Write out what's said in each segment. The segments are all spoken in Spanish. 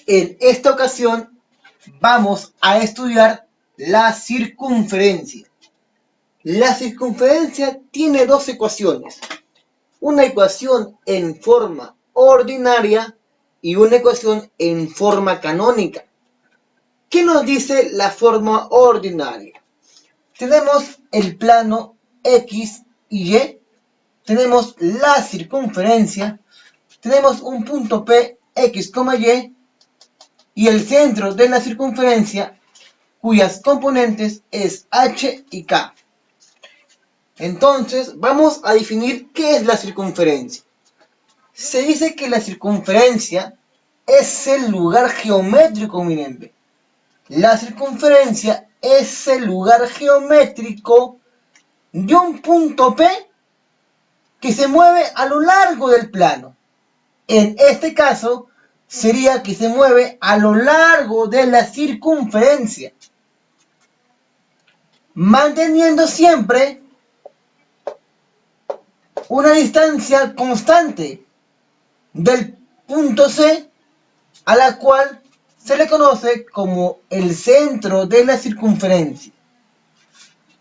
En esta ocasión vamos a estudiar la circunferencia. La circunferencia tiene dos ecuaciones. Una ecuación en forma ordinaria y una ecuación en forma canónica. ¿Qué nos dice la forma ordinaria? Tenemos el plano X y Y, tenemos la circunferencia, tenemos un punto P, X, Y el centro de la circunferencia, cuyas componentes es H y K. Entonces, vamos a definir qué es la circunferencia. Se dice que la circunferencia es el lugar geométrico, miren. La circunferencia es el lugar geométrico de un punto P que se mueve a lo largo del plano. En este caso, sería que se mueve a lo largo de la circunferencia, manteniendo siempre una distancia constante del punto C, a la cual se le conoce como el centro de la circunferencia.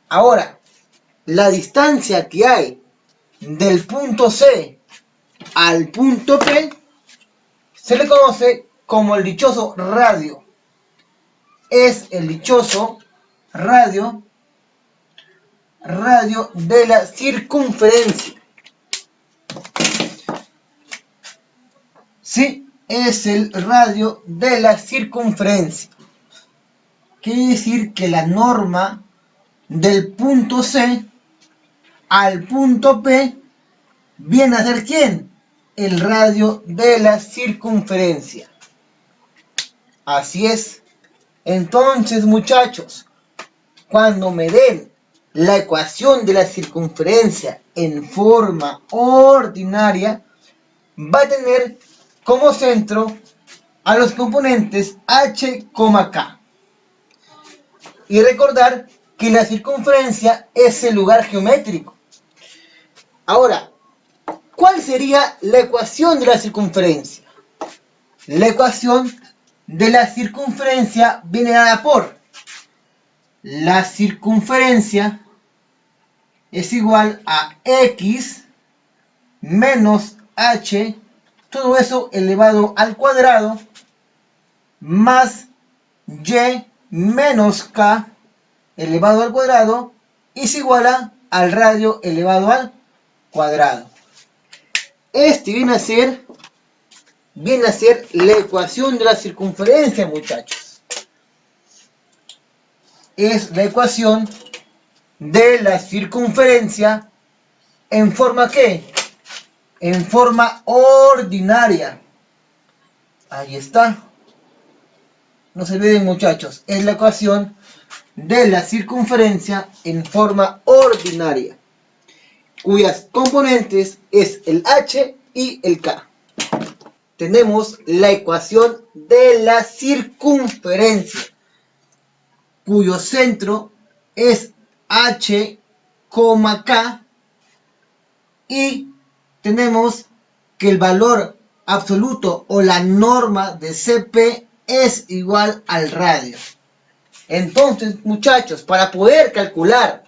Ahora, la distancia que hay del punto C al punto P se le conoce como el dichoso radio. Es el dichoso radio de la circunferencia. Sí, es el radio de la circunferencia. Quiere decir que la norma del punto C al punto P viene a ser ¿quién? El radio de la circunferencia. Así es. Entonces, muchachos, cuando me den la ecuación de la circunferencia en forma ordinaria, va a tener como centro a los componentes H, K. Y recordar que la circunferencia es el lugar geométrico. Ahora, ¿cuál sería la ecuación de la circunferencia? La ecuación de la circunferencia viene dada por la circunferencia es igual a X menos H, todo eso elevado al cuadrado, más Y menos K elevado al cuadrado, y se iguala al radio elevado al cuadrado. Este viene a ser la ecuación de la circunferencia, muchachos. Es la ecuación de la circunferencia en forma ¿qué? En forma ordinaria. Ahí está. No se olviden, muchachos, es la ecuación de la circunferencia en forma ordinaria, cuyas componentes es el H y el K. Tenemos la ecuación de la circunferencia, cuyo centro es H, K, y tenemos que el valor absoluto o la norma de CP es igual al radio. Entonces, muchachos, para poder calcular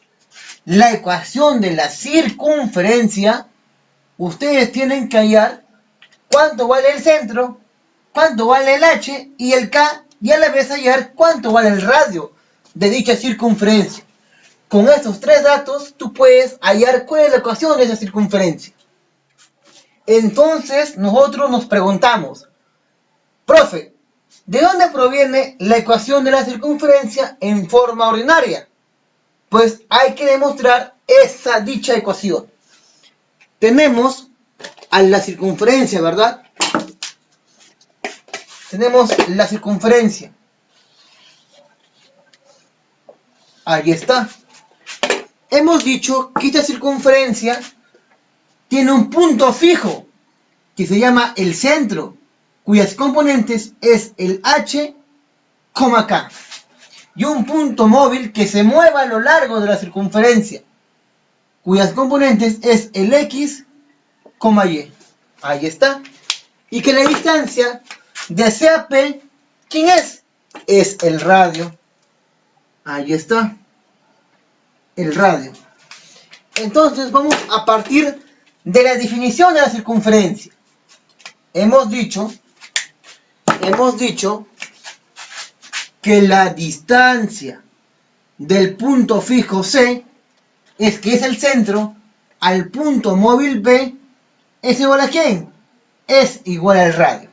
la ecuación de la circunferencia, ustedes tienen que hallar cuánto vale el centro, cuánto vale el H y el K, y a la vez hallar cuánto vale el radio de dicha circunferencia. Con estos tres datos, tú puedes hallar cuál es la ecuación de esa circunferencia. Entonces, nosotros nos preguntamos, profe, ¿de dónde proviene la ecuación de la circunferencia en forma ordinaria? Pues hay que demostrar esa dicha ecuación. Tenemos a la circunferencia, ¿verdad? Tenemos la circunferencia. Ahí está. Hemos dicho que esta circunferencia tiene un punto fijo que se llama el centro, cuyas componentes es el H, K, y un punto móvil que se mueva a lo largo de la circunferencia, cuyas componentes es el X, y. Ahí está. Y que la distancia de C a P, ¿quién es? Es el radio. Ahí está. El radio. Entonces vamos a partir de la definición de la circunferencia. Hemos dicho que la distancia del punto fijo C, que es el centro, al punto móvil B, ¿es igual a quién? Es igual al radio.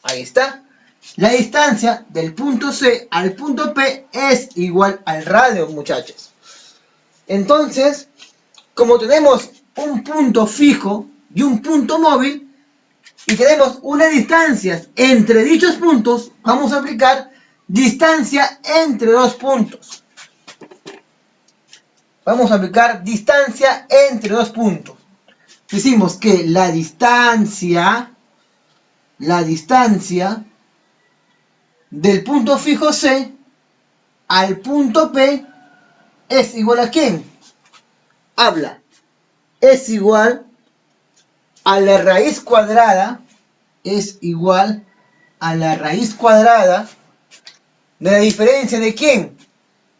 Ahí está. La distancia del punto C al punto P es igual al radio, muchachos. Entonces, como tenemos un punto fijo y un punto móvil, y tenemos unas distancias entre dichos puntos, vamos a aplicar distancia entre dos puntos. Vamos a aplicar distancia entre dos puntos. Decimos que la distancia del punto fijo C al punto P es igual a ¿quién? Habla. Es igual a la raíz cuadrada. Es igual a la raíz cuadrada de la diferencia de ¿quién?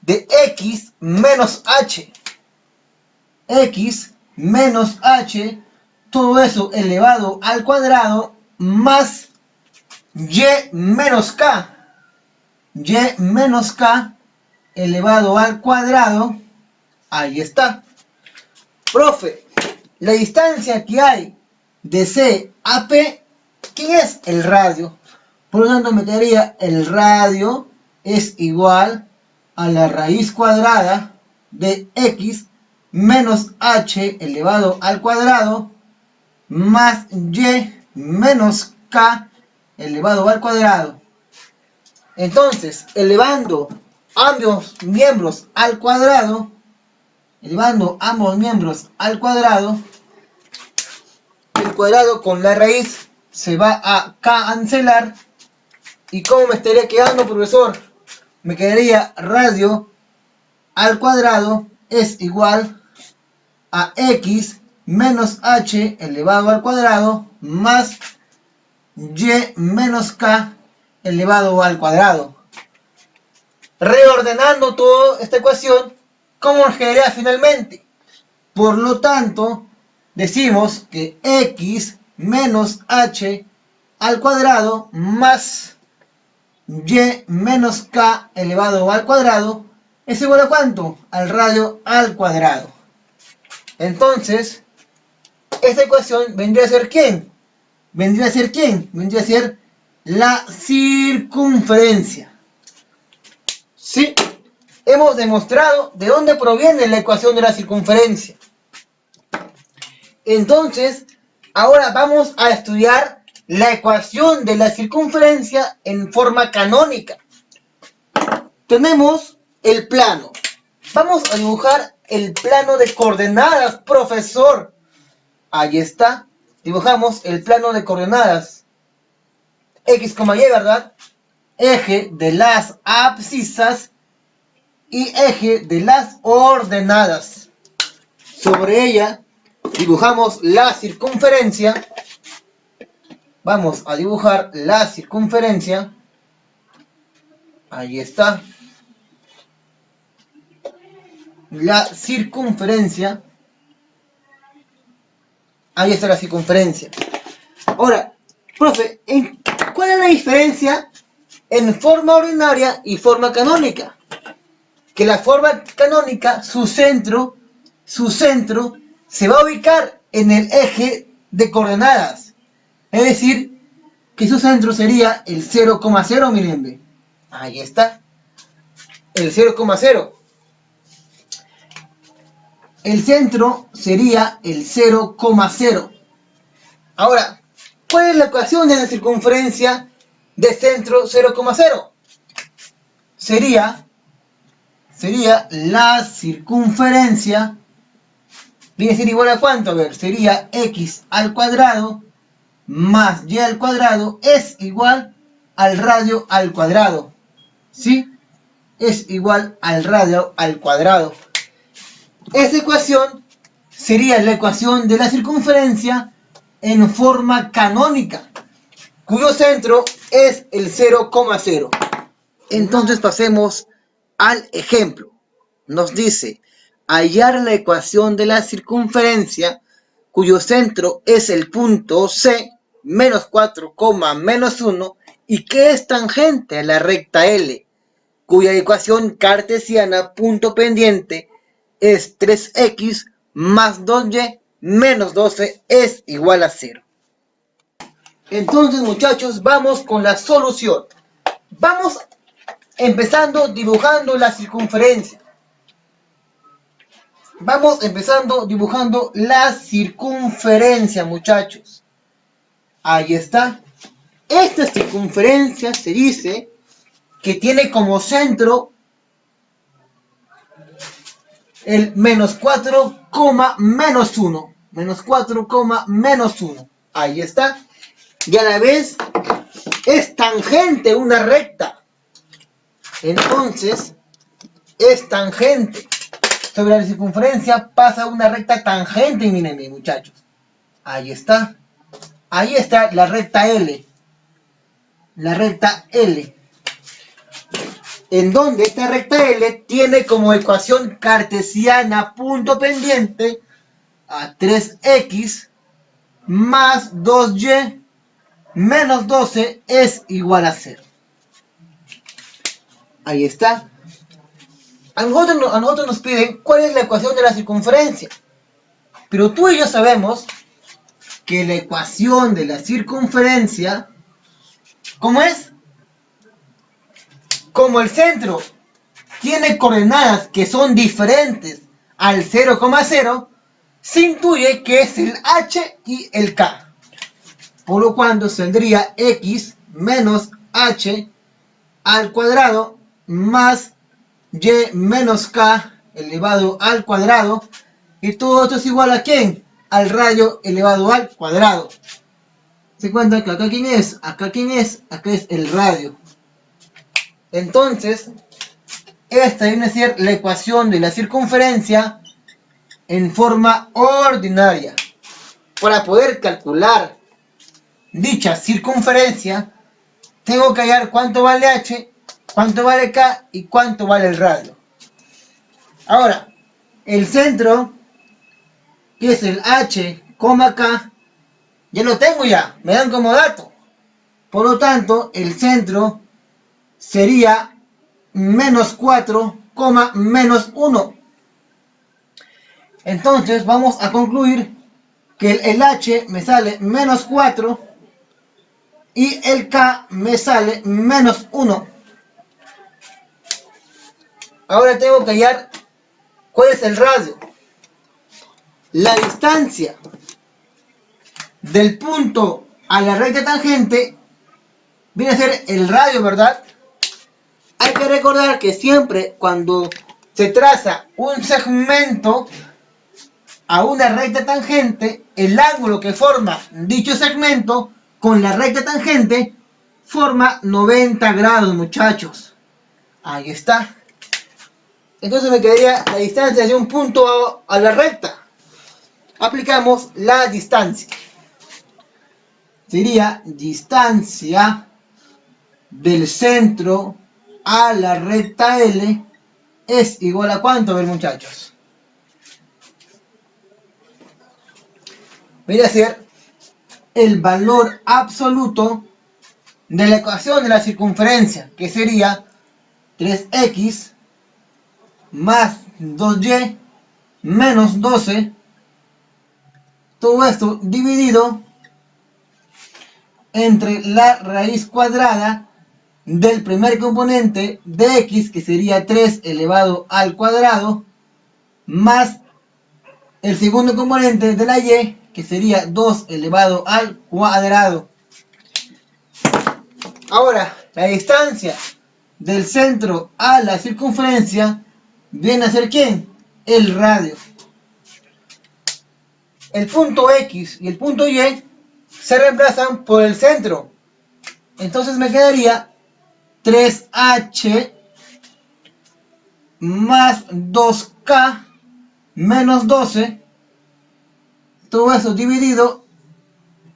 De X menos H. X menos H, todo eso elevado al cuadrado, más Y menos K. Y menos K elevado al cuadrado. Ahí está. Profe, la distancia que hay de C a P, ¿quién es? El radio. Por lo tanto, metería el radio es igual a la raíz cuadrada de X menos H elevado al cuadrado más Y menos K elevado al cuadrado. Entonces, elevando ambos miembros al cuadrado, el cuadrado con la raíz se va a cancelar. ¿Y cómo me estaría quedando, profesor? Me quedaría radio al cuadrado es igual a X menos H elevado al cuadrado más Y menos K elevado al cuadrado. Reordenando toda esta ecuación, ¿cómo nos quedaría finalmente? Por lo tanto, decimos que X menos H al cuadrado más Y menos K elevado al cuadrado es igual a ¿cuánto? Al radio al cuadrado. Entonces, esta ecuación vendría a ser ¿quién? Vendría a ser la circunferencia. ¿Sí? Hemos demostrado de dónde proviene la ecuación de la circunferencia. Entonces, ahora vamos a estudiar la ecuación de la circunferencia en forma canónica. Tenemos el plano. Vamos a dibujar el plano de coordenadas, profesor. Ahí está. Dibujamos el plano de coordenadas. X, Y, ¿verdad? Eje de las abscisas y eje de las ordenadas. Sobre ella dibujamos la circunferencia. Vamos a dibujar la circunferencia. Ahí está. La circunferencia. Ahí está la circunferencia. Ahora, profe, ¿cuál es la diferencia en forma ordinaria y forma canónica? Que la forma canónica, su centro se va a ubicar en el eje de coordenadas. Es decir, que su centro sería el 0,0, miren. Ahí está. El 0,0. El centro sería el 0,0. Ahora, ¿cuál es la ecuación de la circunferencia de centro 0,0? Sería la circunferencia, viene a ser igual a ¿cuánto? A ver, sería X al cuadrado más Y al cuadrado es igual al radio al cuadrado. ¿Sí? Es igual al radio al cuadrado. Esta ecuación sería la ecuación de la circunferencia en forma canónica, cuyo centro es el 0,0. Entonces pasemos al ejemplo. Nos dice hallar la ecuación de la circunferencia cuyo centro es el punto C menos 4, menos 1 y que es tangente a la recta L, cuya ecuación cartesiana punto pendiente es 3x más 2y menos 12 es igual a 0. Entonces, muchachos, vamos con la solución. Vamos empezando dibujando la circunferencia. Vamos empezando dibujando la circunferencia, muchachos. Ahí está. Esta circunferencia se dice que tiene como centro el menos 4, menos 1. Menos 4, menos 1. Ahí está. Y a la vez es tangente una recta. Entonces, es tangente. Sobre la circunferencia pasa una recta tangente, miren, muchachos. Ahí está. Ahí está la recta L. La recta L. En donde esta recta L tiene como ecuación cartesiana punto pendiente a 3x más 2y menos 12 es igual a 0. Ahí está. A nosotros nos piden cuál es la ecuación de la circunferencia. Pero tú y yo sabemos que la ecuación de la circunferencia, ¿cómo es? Como el centro tiene coordenadas que son diferentes al 0,0, se intuye que es el h y el k. Por lo cual saldría x menos h al cuadrado más y menos k elevado al cuadrado. Y todo esto es igual a ¿quién? Al radio elevado al cuadrado. ¿Se cuenta que acá quién es? Acá quién es? Acá es el radio. Entonces, esta viene a ser la ecuación de la circunferencia en forma ordinaria. Para poder calcular dicha circunferencia, tengo que hallar cuánto vale h, cuánto vale k y cuánto vale el radio. Ahora, el centro, que es el h, k, ya lo tengo ya, me dan como dato. Por lo tanto, el centro sería menos 4, menos 1. Entonces vamos a concluir que el h me sale menos 4 y el k me sale menos 1. Ahora tengo que hallar cuál es el radio. La distancia del punto a la recta tangente viene a ser el radio, ¿verdad? Hay que recordar que siempre cuando se traza un segmento a una recta tangente, el ángulo que forma dicho segmento con la recta tangente forma 90 grados, muchachos. Ahí está. Entonces me quedaría la distancia de un punto a la recta. Aplicamos la distancia. Sería distancia del centro a la recta L es igual a ¿cuánto? A ver, muchachos. Viene a ser el valor absoluto de la ecuación de la circunferencia, que sería 3x más 2y menos 12, todo esto dividido entre la raíz cuadrada del primer componente de x, que sería 3 elevado al cuadrado, más el segundo componente de la y, que sería 2 elevado al cuadrado. Ahora, la distancia del centro a la circunferencia viene a ser ¿quién? El radio. El punto X y el punto Y se reemplazan por el centro. Entonces me quedaría 3h más 2k menos 12 todo eso dividido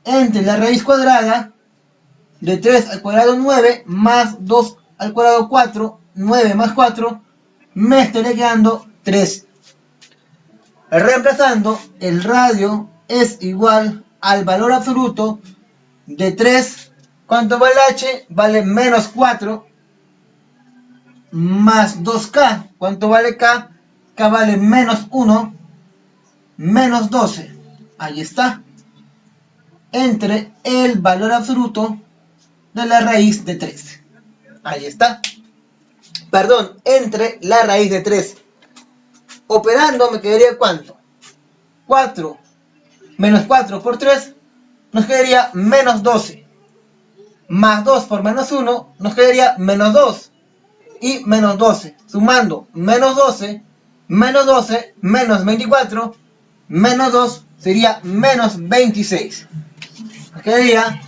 entre la raíz cuadrada de 3 al cuadrado 9 más 2 al cuadrado 4, 9 más 4, me estaré quedando 3. Reemplazando, el radio es igual al valor absoluto de 3. ¿Cuánto vale h? Vale menos 4 más 2k. ¿Cuánto vale k? K vale menos 1 menos 12. Ahí está. Entre el valor absoluto de la raíz de 3. Ahí está. Perdón, entre la raíz de 3. Operando me quedaría ¿cuánto? 4 menos 4 por 3 nos quedaría menos 12. Más 2 por menos 1 nos quedaría menos 2. Y menos 12. Sumando menos 12, menos 24, menos 2 sería menos 26. Nos quedaría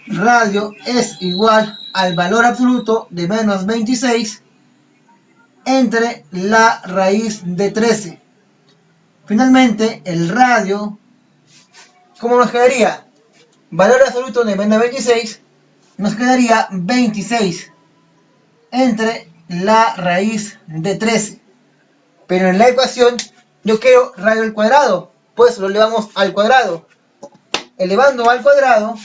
radio es igual al valor absoluto de menos 26 entre la raíz de 13. Finalmente, el radio, ¿cómo nos quedaría? Valor absoluto de menos 26, nos quedaría 26 entre la raíz de 13. Pero en la ecuación yo quiero radio al cuadrado, pues lo elevamos al cuadrado. Elevando al cuadrado,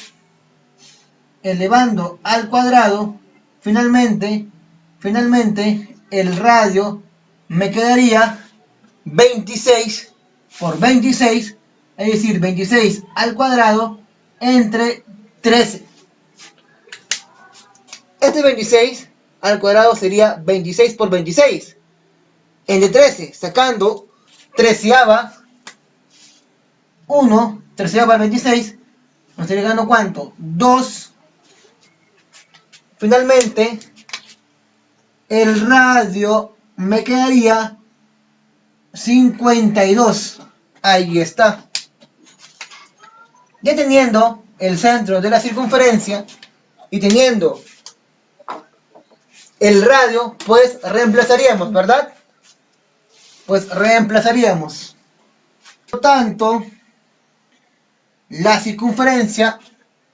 finalmente el radio me quedaría 26 por 26, es decir, 26 al cuadrado entre 13. Este 26 al cuadrado sería 26 por 26 entre 13, sacando treceava, 1, treceava al 26, nos estaría dando ¿cuánto? 2. Finalmente, el radio me quedaría 52. Ahí está. Ya teniendo el centro de la circunferencia y teniendo el radio, pues reemplazaríamos, ¿verdad? Pues reemplazaríamos. Por lo tanto, la circunferencia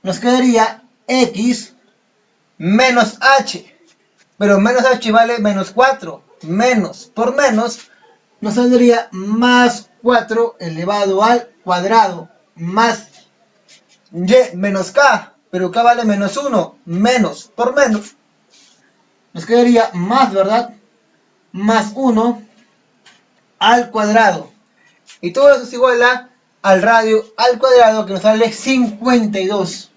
nos quedaría x menos h. Pero menos h vale menos 4. Menos por menos nos saldría más 4 elevado al cuadrado. Más y menos k. Pero k vale menos 1. Menos por menos nos quedaría más, ¿verdad? Más 1 al cuadrado. Y todo eso es igual al radio al cuadrado, que nos sale 52.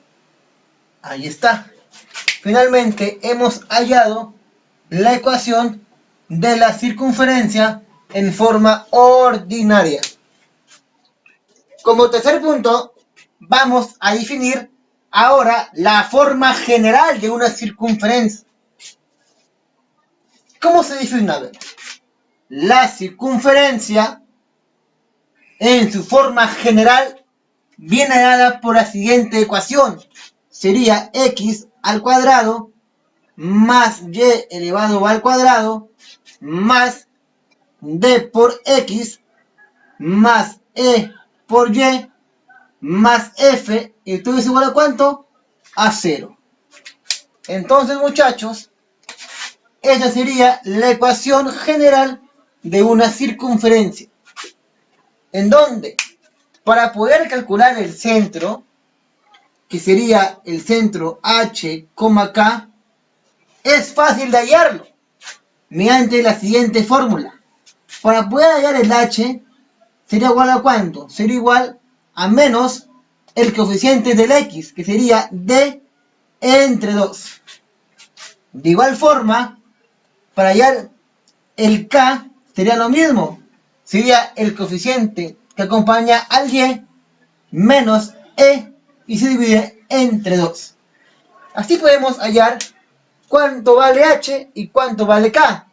Ahí está. Finalmente hemos hallado la ecuación de la circunferencia en forma ordinaria. Como tercer punto, vamos a definir ahora la forma general de una circunferencia. ¿Cómo se define? A ver, la circunferencia en su forma general viene dada por la siguiente ecuación. Sería x al cuadrado más y elevado al cuadrado más d por x más e por y más f, y todo es igual a ¿cuánto? A 0. Entonces, muchachos, esa sería la ecuación general de una circunferencia, en donde para poder calcular el centro, que sería el centro h, k, es fácil de hallarlo mediante la siguiente fórmula. Para poder hallar el h, sería igual a ¿cuánto? Sería igual a menos el coeficiente del x, que sería d entre 2. De igual forma, para hallar el k, sería lo mismo. Sería el coeficiente que acompaña al y menos e, y se divide entre 2. Así podemos hallar cuánto vale h y cuánto vale k,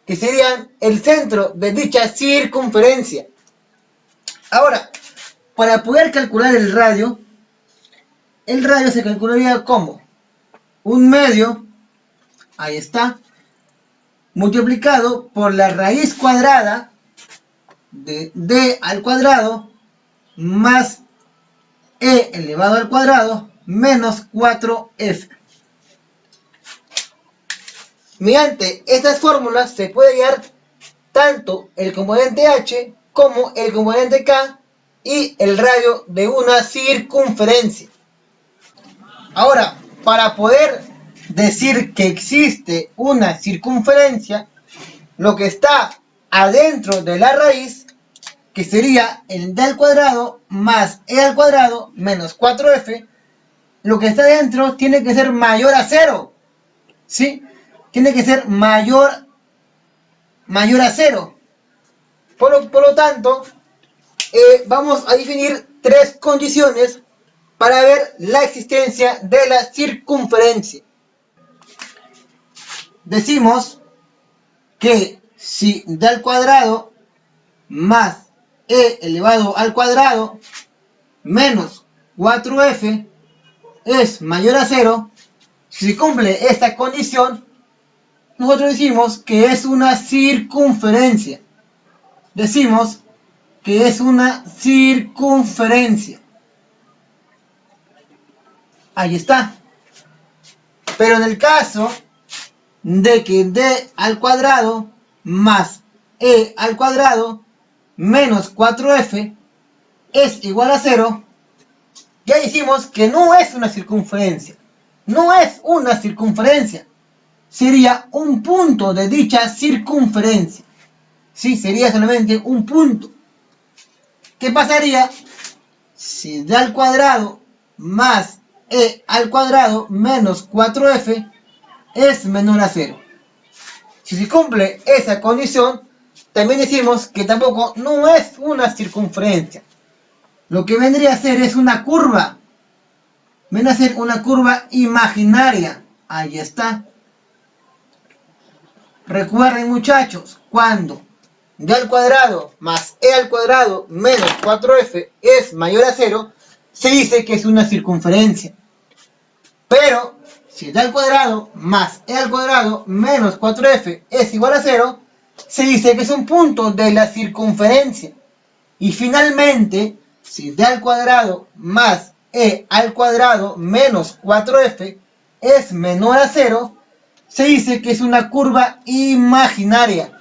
que serían el centro de dicha circunferencia. Ahora, para poder calcular el radio se calcularía como un medio, ahí está, multiplicado por la raíz cuadrada de d al cuadrado más e elevado al cuadrado menos 4f. Mediante estas fórmulas se puede hallar tanto el componente h como el componente k y el radio de una circunferencia. Ahora, para poder decir que existe una circunferencia, lo que está adentro de la raíz, que sería el d al cuadrado más e al cuadrado menos 4f, lo que está adentro tiene que ser mayor a 0. ¿Sí? Tiene que ser mayor a 0. Por lo tanto, vamos a definir tres condiciones para ver la existencia de la circunferencia. Decimos que si d al cuadrado más e elevado al cuadrado menos 4f es mayor a 0, si se cumple esta condición, nosotros decimos que es una circunferencia. Decimos que es una circunferencia. Ahí está. Pero en el caso de que d al cuadrado más e al cuadrado menos 4f es igual a 0, ya decimos que no es una circunferencia. No es una circunferencia. Sería un punto de dicha circunferencia. Sí, sería solamente un punto. ¿Qué pasaría si d al cuadrado más e al cuadrado menos 4f es menor a 0? Si se cumple esa condición, también decimos que tampoco no es una circunferencia. Lo que vendría a ser es una curva. Viene a ser una curva imaginaria. Ahí está. Recuerden, muchachos, cuando d al cuadrado más e al cuadrado menos 4f es mayor a 0, se dice que es una circunferencia. Pero si d al cuadrado más e al cuadrado menos 4f es igual a 0, se dice que es un punto de la circunferencia. Y finalmente, si d al cuadrado más e al cuadrado menos 4f es menor a 0, se dice que es una curva imaginaria.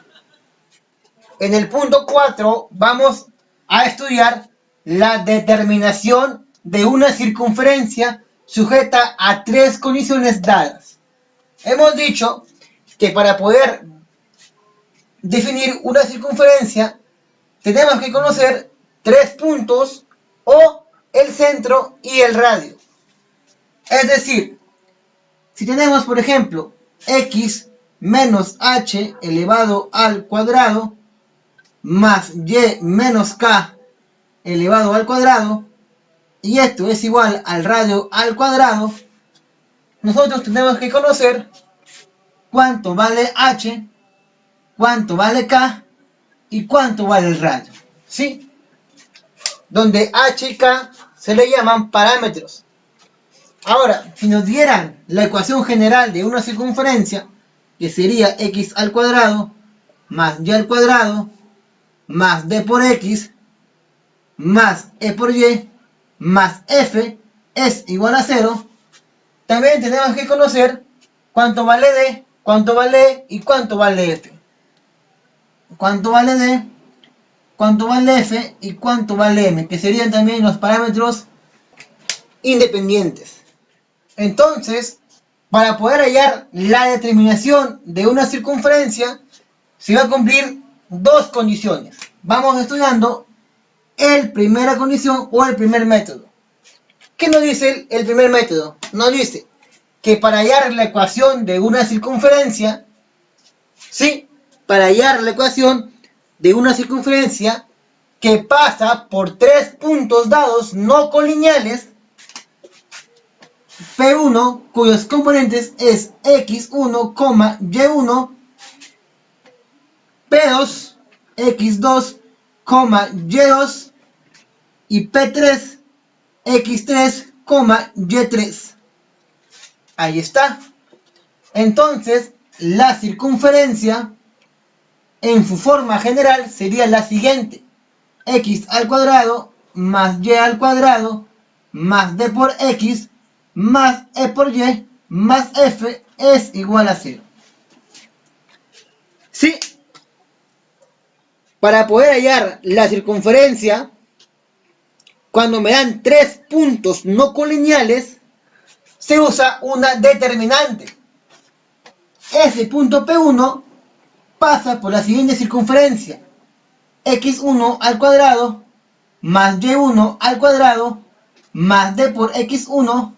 En el punto 4 vamos a estudiar la determinación de una circunferencia sujeta a tres condiciones dadas. Hemos dicho que para poder definir una circunferencia tenemos que conocer tres puntos o el centro y el radio. Es decir, si tenemos, por ejemplo, x menos h elevado al cuadrado más y menos k elevado al cuadrado, y esto es igual al radio al cuadrado, nosotros tenemos que conocer cuánto vale h, cuánto vale k y cuánto vale el radio. ¿Sí? Donde h y k se le llaman parámetros. Ahora, si nos dieran la ecuación general de una circunferencia, que sería x al cuadrado más y al cuadrado más d por x más e por y más f es igual a 0, también tenemos que conocer cuánto vale d, cuánto vale e y cuánto vale f. Cuánto vale d, cuánto vale f y cuánto vale m, que serían también los parámetros independientes. Entonces, para poder hallar la determinación de una circunferencia, se va a cumplir dos condiciones. Vamos estudiando la primera condición o el primer método. ¿Qué nos dice el primer método? Nos dice que para hallar la ecuación de una circunferencia, ¿sí? Para hallar la ecuación de una circunferencia que pasa por tres puntos dados no colineales, P1, cuyos componentes es x1, y1, P2, x2, y2 y P3, x3, y3. Ahí está. Entonces, la circunferencia en su forma general sería la siguiente: x al cuadrado más y al cuadrado más d por x más e por y más f es igual a 0. ¿Sí? Para poder hallar la circunferencia, cuando me dan tres puntos no colineales, se usa una determinante. Ese punto P1 pasa por la siguiente circunferencia: x1 al cuadrado más y1 al cuadrado más d por x1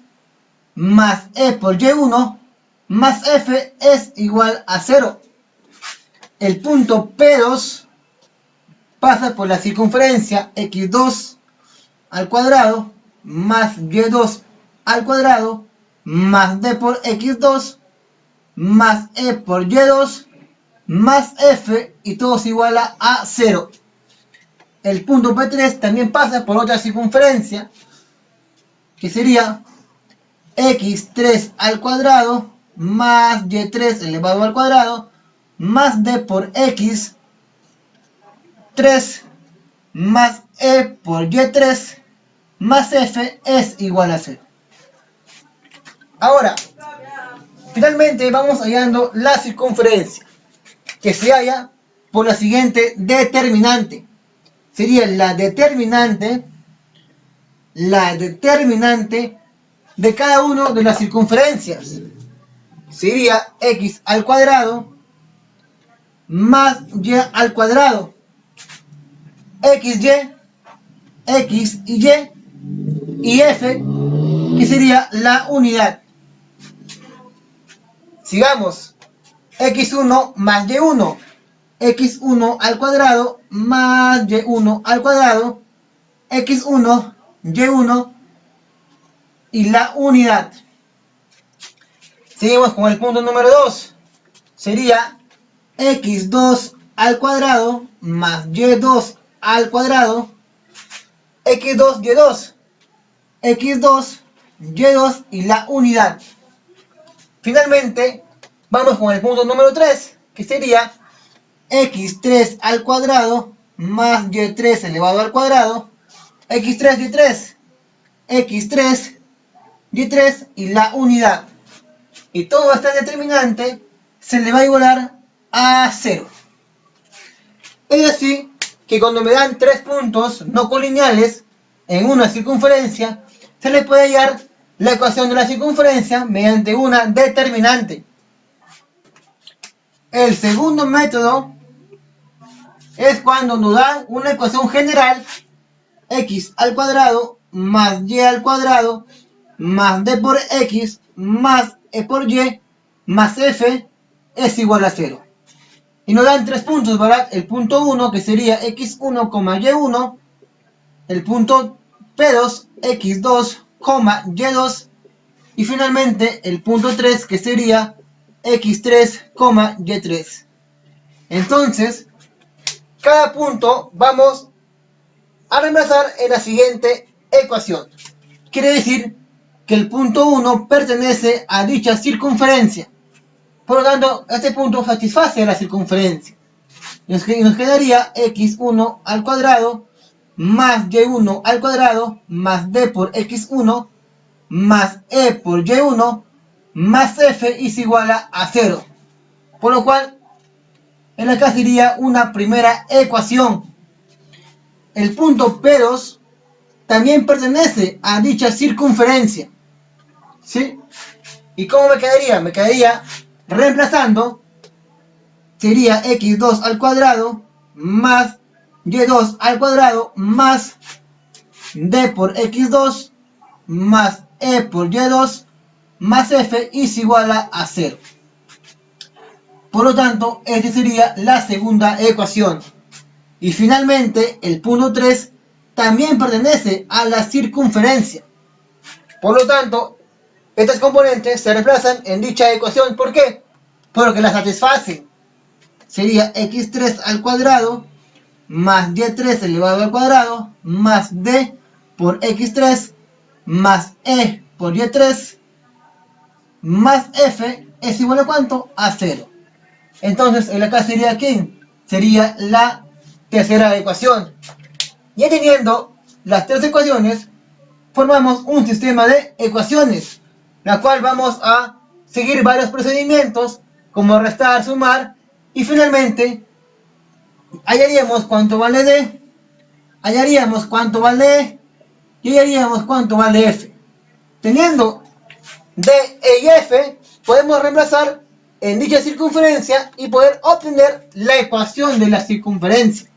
más e por y1 más f es igual a 0. El punto P2 pasa por la circunferencia x2 al cuadrado más y2 al cuadrado más d por x2 más e por y2 más f, y todo se iguala a 0. El punto P3 también pasa por otra circunferencia, que sería x3 al cuadrado más y3 elevado al cuadrado más d por x 3 más e por y3 más f es igual a 0. Ahora, finalmente vamos hallando la circunferencia, que se halla por la siguiente determinante. Sería la determinante de cada una de las circunferencias. Sería x al cuadrado más y al cuadrado, xy, x y f, que sería la unidad. Sigamos. x1 más y1, x1 al cuadrado más y1 al cuadrado, x1, y1 y la unidad. Seguimos con el punto número 2. Sería x2 al cuadrado más y2 al cuadrado, x2, y2, x2, y2 y la unidad. Finalmente, vamos con el punto número 3, que sería x3 al cuadrado más y3 elevado al cuadrado, x3, y3, x3, y3 y la unidad. Y todo este determinante se le va a igualar a 0. Es así que cuando me dan tres puntos no colineales en una circunferencia, se le puede hallar la ecuación de la circunferencia mediante una determinante. El segundo método es cuando nos dan una ecuación general: x al cuadrado más y al cuadrado más d por x más e por y más f es igual a 0. Y nos dan tres puntos, ¿verdad? El punto 1, que sería x1, y1, el punto P2, x2, y2, y finalmente el punto 3, que sería x3, y3. Entonces, cada punto vamos a reemplazar en la siguiente ecuación. Quiere decir que el punto 1 pertenece a dicha circunferencia. Por lo tanto, este punto satisface a la circunferencia. Y nos quedaría x1 al cuadrado más y1 al cuadrado más d por x1 más e por y1 más f es igual a 0. Por lo cual, en acá sería una primera ecuación. El punto P2 también pertenece a dicha circunferencia. ¿Sí? ¿Y cómo me quedaría? Me quedaría reemplazando. Sería x2 al cuadrado más y2 al cuadrado más d por x2 más e por y2 más f es igual a 0. Por lo tanto, esta sería la segunda ecuación. Y finalmente, el punto 3 también pertenece a la circunferencia. Por lo tanto, estas componentes se reemplazan en dicha ecuación. ¿Por qué? Porque la satisfacen. Sería x3 al cuadrado más y3 elevado al cuadrado más d por x3 más e por y3 más f es igual a ¿cuánto? A 0. Entonces, el acá sería ¿quién? Sería la tercera ecuación. Ya teniendo las tres ecuaciones, formamos un sistema de ecuaciones, la cual vamos a seguir varios procedimientos, como restar, sumar, y finalmente hallaríamos cuánto vale D, hallaríamos cuánto vale E, y hallaríamos cuánto vale F. Teniendo D, E y F, podemos reemplazar en dicha circunferencia y poder obtener la ecuación de la circunferencia.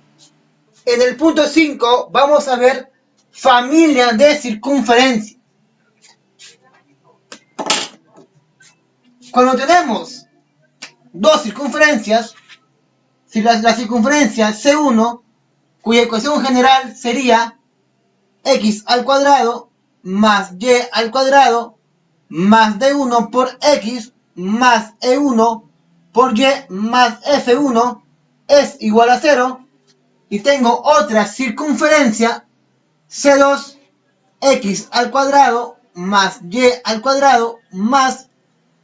En el punto 5 vamos a ver familia de circunferencia. Cuando tenemos dos circunferencias, si la circunferencia C1, cuya ecuación general sería x al cuadrado más y al cuadrado más d1 por x más e1 por y más f1 es igual a 0, y tengo otra circunferencia C2, x al cuadrado más y al cuadrado más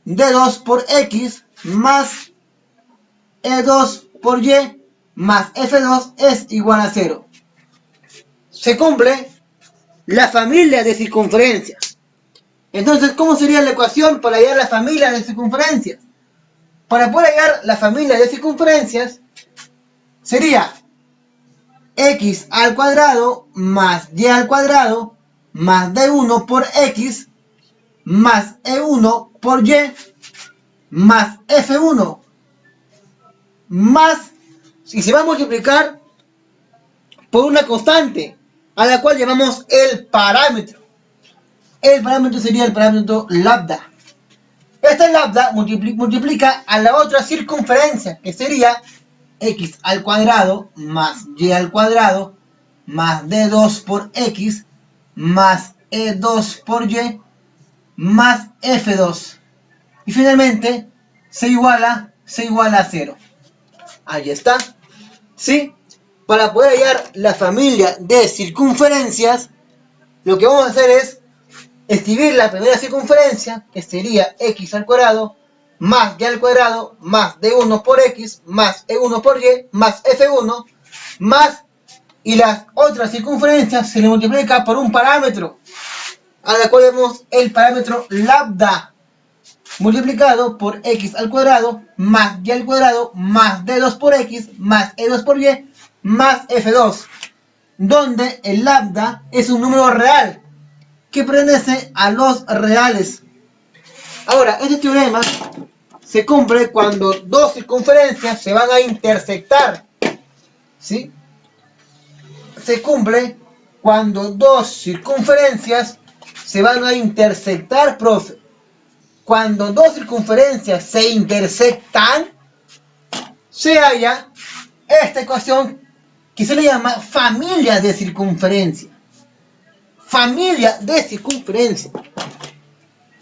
d2 por x más e2 por y más f2 es igual a 0. Se cumple la familia de circunferencias. Entonces, ¿cómo sería la ecuación para hallar la familia de circunferencias? Para poder hallar la familia de circunferencias, sería x al cuadrado más y al cuadrado más d1 por x más e1 por y más f1 más, y se va a multiplicar por una constante a la cual llamamos el parámetro. El parámetro sería el parámetro lambda. Este lambda multiplica a la otra circunferencia, que sería x al cuadrado más y al cuadrado más d2 por x más e2 por y más f2. Y finalmente se iguala a 0. Ahí está. ¿Sí? Para poder hallar la familia de circunferencias, lo que vamos a hacer es escribir la primera circunferencia, que sería x al cuadrado más y al cuadrado más d1 por x más e1 por y más f1 más, y las otras circunferencias se le multiplica por un parámetro, a la cual vemos el parámetro lambda, multiplicado por x al cuadrado más y al cuadrado más d2 por x más e2 por y más f2, donde el lambda es un número real que pertenece a los reales. Ahora, este teorema se cumple cuando dos circunferencias se van a intersectar. ¿Sí? Se cumple cuando dos circunferencias se van a intersectar, profe. Cuando dos circunferencias se intersectan, se halla esta ecuación que se le llama familia de circunferencia. Familia de circunferencia.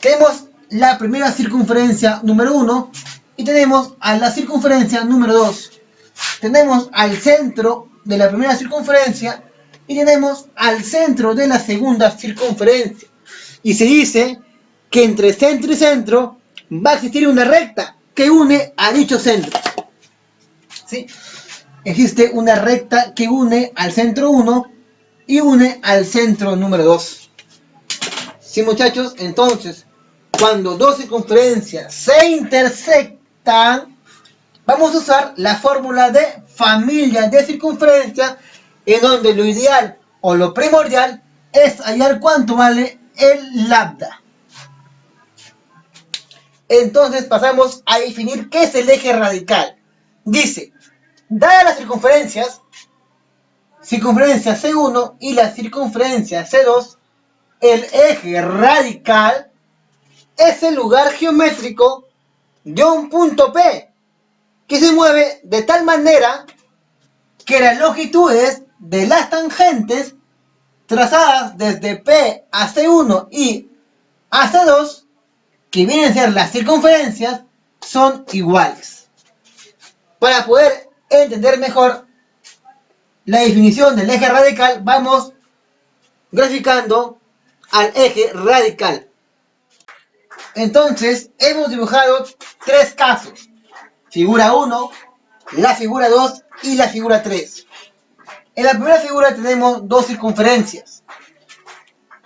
Tenemos la primera circunferencia número 1 y tenemos a la circunferencia número 2. Tenemos al centro de la primera circunferencia y tenemos al centro de la segunda circunferencia. Y se dice que entre centro y centro va a existir una recta que une a dicho centro. ¿Sí? Existe una recta que une al centro 1 y une al centro número 2. ¿Sí, muchachos? Entonces, cuando dos circunferencias se intersectan, vamos a usar la fórmula de familia de circunferencia, en donde lo ideal o lo primordial es hallar cuánto vale el lambda. Entonces pasamos a definir qué es el eje radical. Dice, dadas las circunferencias, circunferencia C1 y la circunferencia C2, el eje radical es el lugar geométrico de un punto P que se mueve de tal manera que las longitudes de las tangentes trazadas desde P a C1 y a C2, que vienen a ser las circunferencias, son iguales. Para poder entender mejor la definición del eje radical, vamos graficando al eje radical. Entonces, hemos dibujado tres casos: figura 1, la figura 2 y la figura 3. En la primera figura tenemos dos circunferencias.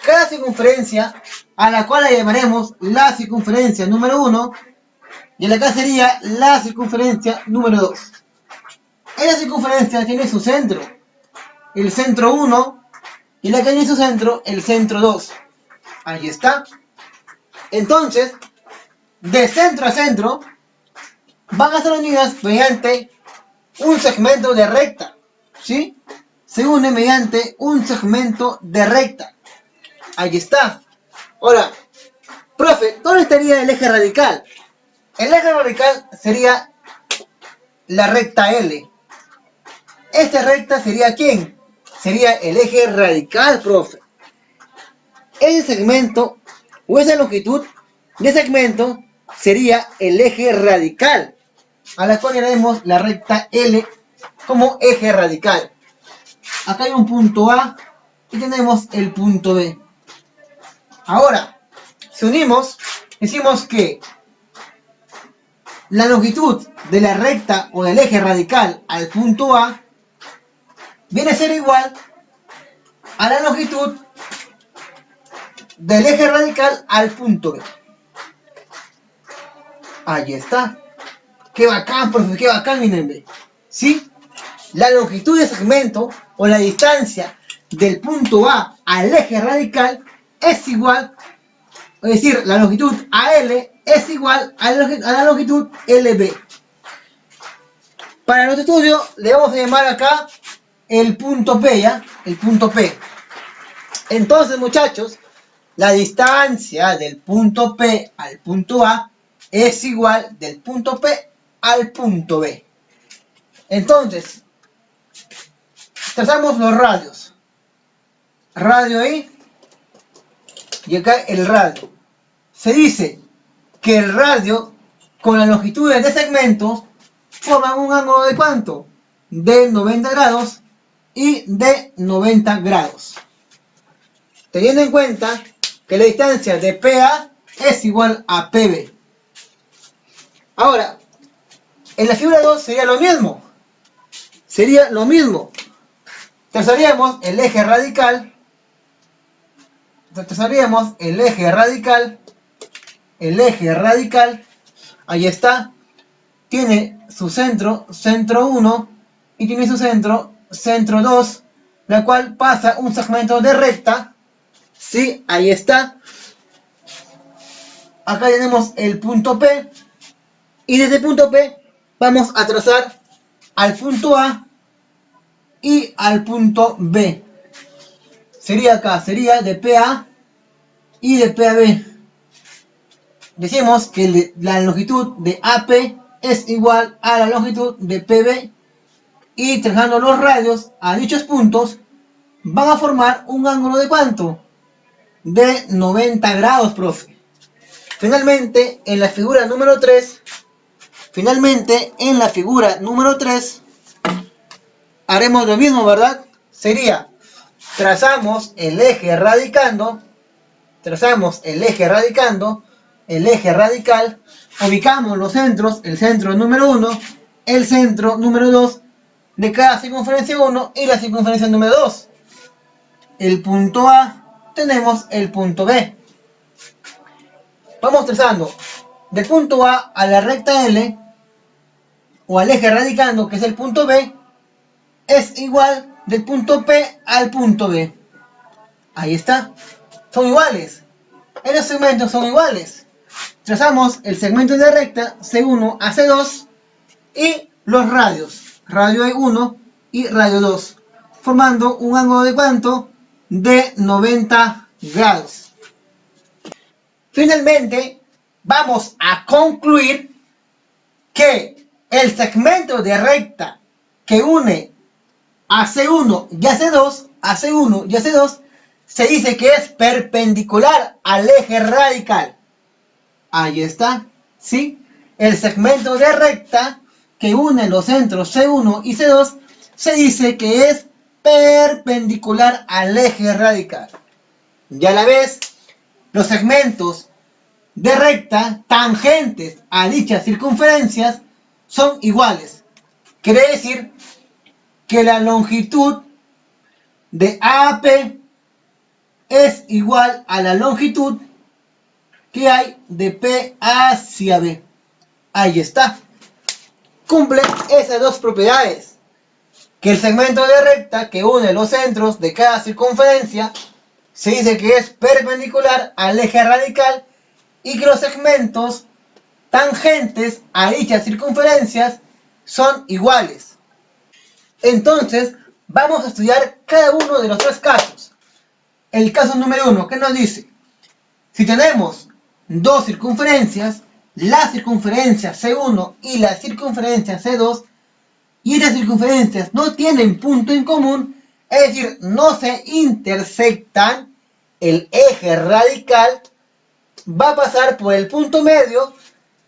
cada circunferencia, a la cual la llamaremos la circunferencia número 1, y la acá sería la circunferencia número 2. Esa circunferencia tiene su centro, el centro 1, y la que tiene su centro, el centro 2. Ahí está. Entonces, de centro a centro, van a estar unidas mediante un segmento de recta, ¿sí? Se une mediante un segmento de recta. Ahí está. Ahora, profe, ¿dónde estaría el eje radical? El eje radical sería la recta L. ¿Esta recta sería quién? Sería el eje radical, profe. Ese segmento o esa longitud de segmento sería el eje radical, a la cual haremos la recta L como eje radical. Acá hay un punto A y tenemos el punto B. Ahora, si unimos, decimos que la longitud de la recta o del eje radical al punto A viene a ser igual a la longitud del eje radical al punto B. Ahí está. Qué bacán, profe, qué bacán, miren. ¿Sí? La longitud de segmento o la distancia del punto A al eje radical es igual, es decir, la longitud AL es igual a la longitud LB. Para nuestro estudio le vamos a llamar acá el punto P, ¿ya? El punto P. Entonces, muchachos, la distancia del punto P al punto A es igual del punto P al punto B. Entonces, trazamos los radios. Radio ahí y acá el radio. Se dice que el radio con las longitudes de segmentos forman un ángulo de ¿cuánto? De 90 grados y de 90 grados. Teniendo en cuenta que la distancia de PA es igual a PB. Ahora, en la figura 2 sería lo mismo. Sería lo mismo. Trazaríamos el eje radical. Trazaríamos el eje radical. El eje radical. Ahí está. Tiene su centro, centro 1. Y tiene su centro, centro 2. La cual pasa un segmento de recta. Sí, ahí está. Acá tenemos el punto P. Y desde el punto P vamos a trazar al punto A y al punto B. Sería acá, sería de PA y de PAB. Decimos que la longitud de AP es igual a la longitud de PB. Y trazando los radios a dichos puntos, van a formar un ángulo de ¿cuánto? De 90 grados, profe. Finalmente, en la figura número 3, haremos lo mismo, ¿verdad? Sería, trazamos el eje radicando, el eje radical, ubicamos los centros, el centro número 1, el centro número 2 de cada circunferencia 1 y la circunferencia número 2. El punto A, tenemos el punto B. Vamos trazando del punto A a la recta L o al eje radicando, que es el punto B, es igual del punto P al punto B. Ahí está. Son iguales. Los segmentos son iguales. Trazamos el segmento de recta C1 a C2 y los radios. Radio 1 y radio 2. Formando un ángulo de ¿cuánto? De 90 grados. Finalmente, vamos a concluir que el segmento de recta que une a C1 y a C2, se dice que es perpendicular al eje radical. Ahí está, ¿sí? El segmento de recta que une los centros C1 y C2 se dice que es perpendicular al eje radical. Y a la vez, los segmentos de recta tangentes a dichas circunferencias son iguales. Quiere decir que la longitud de AP es igual a la longitud que hay de P hacia B. Ahí está. Cumple esas dos propiedades. Que el segmento de recta que une los centros de cada circunferencia se dice que es perpendicular al eje radical y que los segmentos tangentes a dichas circunferencias son iguales. Entonces, vamos a estudiar cada uno de los tres casos. El caso número 1, ¿qué nos dice? Si tenemos dos circunferencias, la circunferencia C1 y la circunferencia C2, y estas circunferencias no tienen punto en común, es decir, no se intersectan, el eje radical va a pasar por el punto medio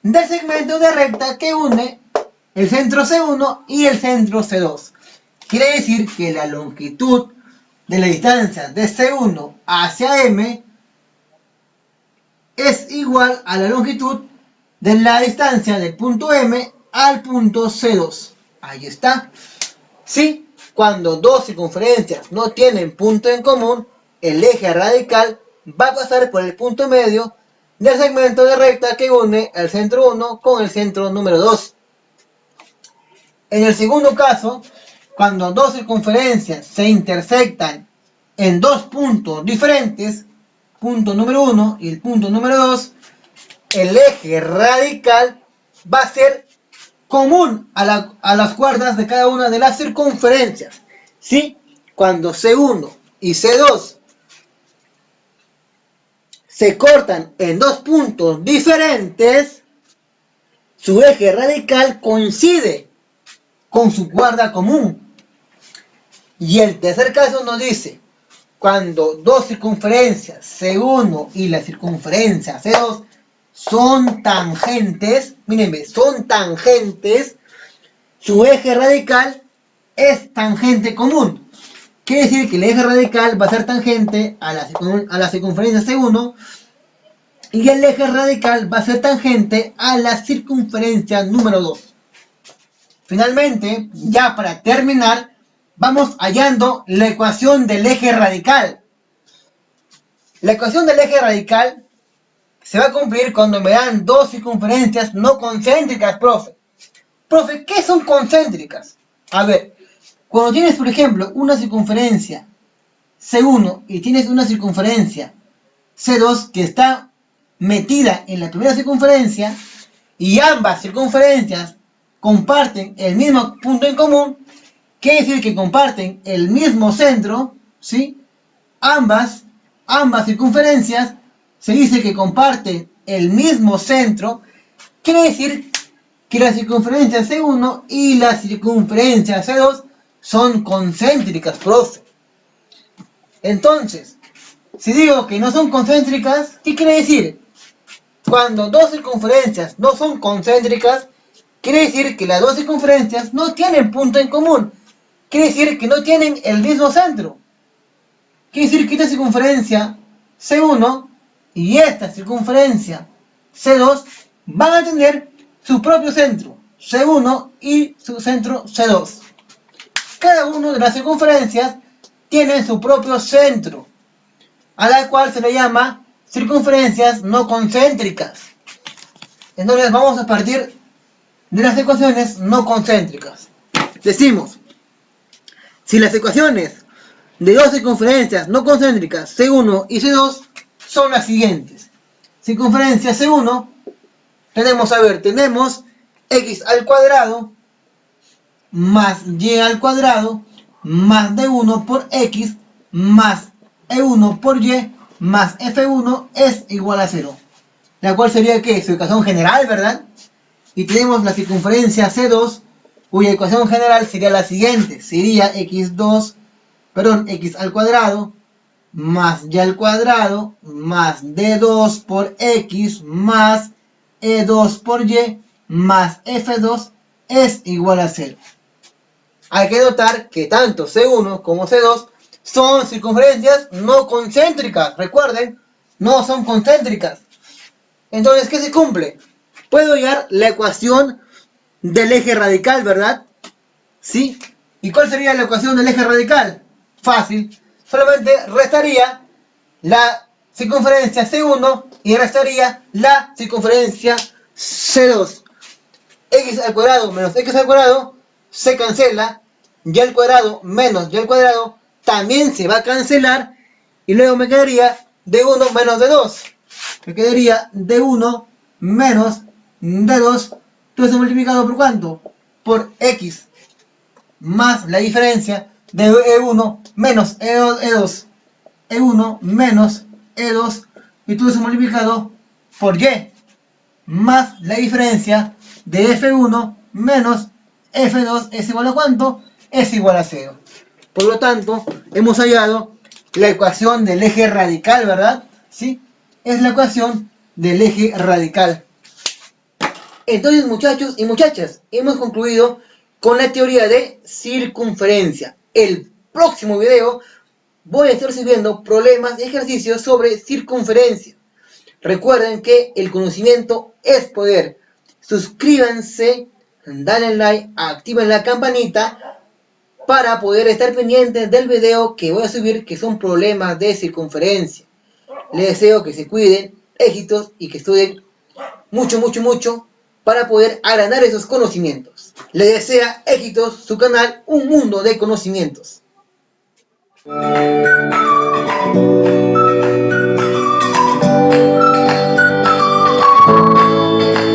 del segmento de recta que une el centro C1 y el centro C2. Quiere decir que la longitud de la distancia de C1 hacia M es igual a la longitud de la distancia del punto M al punto C2. Ahí está. Sí, cuando dos circunferencias no tienen punto en común, el eje radical va a pasar por el punto medio del segmento de recta que une el centro 1 con el centro número 2. En el segundo caso, cuando dos circunferencias se intersectan en dos puntos diferentes, punto número 1 y el punto número 2, el eje radical va a ser común a las cuerdas de cada una de las circunferencias. ¿Sí? Cuando C1 y C2 se cortan en dos puntos diferentes, su eje radical coincide con su cuerda común. Y el tercer caso nos dice, cuando dos circunferencias C1 y la circunferencia C2 son tangentes, mírenme, son tangentes, su eje radical es tangente común. Quiere decir que el eje radical va a ser tangente a la circunferencia C1 y el eje radical va a ser tangente a la circunferencia número 2. Finalmente, ya para terminar, vamos hallando la ecuación del eje radical. La ecuación del eje radical se va a cumplir cuando me dan dos circunferencias no concéntricas, profe. Profe, ¿qué son concéntricas? A ver, cuando tienes, por ejemplo, una circunferencia C1 y tienes una circunferencia C2 que está metida en la primera circunferencia y ambas circunferencias comparten el mismo punto en común, quiere decir que comparten el mismo centro, ¿sí? Ambas circunferencias se dice que comparten el mismo centro, quiere decir que la circunferencia C1 y la circunferencia C2 son concéntricas, profe. Entonces, si digo que no son concéntricas, ¿qué quiere decir? Cuando dos circunferencias no son concéntricas, quiere decir que las dos circunferencias no tienen punto en común. Quiere decir que no tienen el mismo centro. Quiere decir que esta circunferencia C1 y esta circunferencia C2 van a tener su propio centro, C1 y su centro C2. Cada una de las circunferencias tiene su propio centro, a la cual se le llama circunferencias no concéntricas. Entonces vamos a partir de las ecuaciones no concéntricas. Decimos, si las ecuaciones de dos circunferencias no concéntricas C1 y C2 son las siguientes. Circunferencia C1, tenemos x al cuadrado más y al cuadrado más d1 por x más e1 por y más f1 es igual a 0. La cual sería ¿qué? Su ecuación general, ¿verdad? Y tenemos la circunferencia C2, cuya ecuación general sería la siguiente. Sería x al cuadrado más y al cuadrado más d2 por x más e2 por y más f2 es igual a 0. Hay que notar que tanto C1 como C2 son circunferencias no concéntricas. Recuerden, no son concéntricas. Entonces, ¿qué se cumple? Puedo hallar la ecuación del eje radical, ¿verdad? ¿Sí? ¿Y cuál sería la ecuación del eje radical? Fácil. Solamente restaría la circunferencia C1 y restaría la circunferencia C2. X al cuadrado menos X al cuadrado se cancela. Y al cuadrado menos y al cuadrado también se va a cancelar. Y luego me quedaría D1 menos D2. Me quedaría D1 menos D2. Todo eso multiplicado por ¿cuánto? Por X. Más la diferencia de E1 menos E2. E1 menos E2. Y todo eso multiplicado por Y. Más la diferencia de F1 menos F2 es igual a ¿cuánto? Es igual a 0. Por lo tanto, hemos hallado la ecuación del eje radical, ¿verdad? ¿Sí? Es la ecuación del eje radical. Entonces, muchachos y muchachas, hemos concluido con la teoría de circunferencia. El próximo video voy a estar subiendo problemas y ejercicios sobre circunferencia. Recuerden que el conocimiento es poder. Suscríbanse, dale like, activen la campanita para poder estar pendientes del video que voy a subir, que son problemas de circunferencia. Les deseo que se cuiden, éxitos y que estudien mucho, mucho, mucho para poder agrandar esos conocimientos. Les desea éxitos su canal Un Mundo de Conocimientos.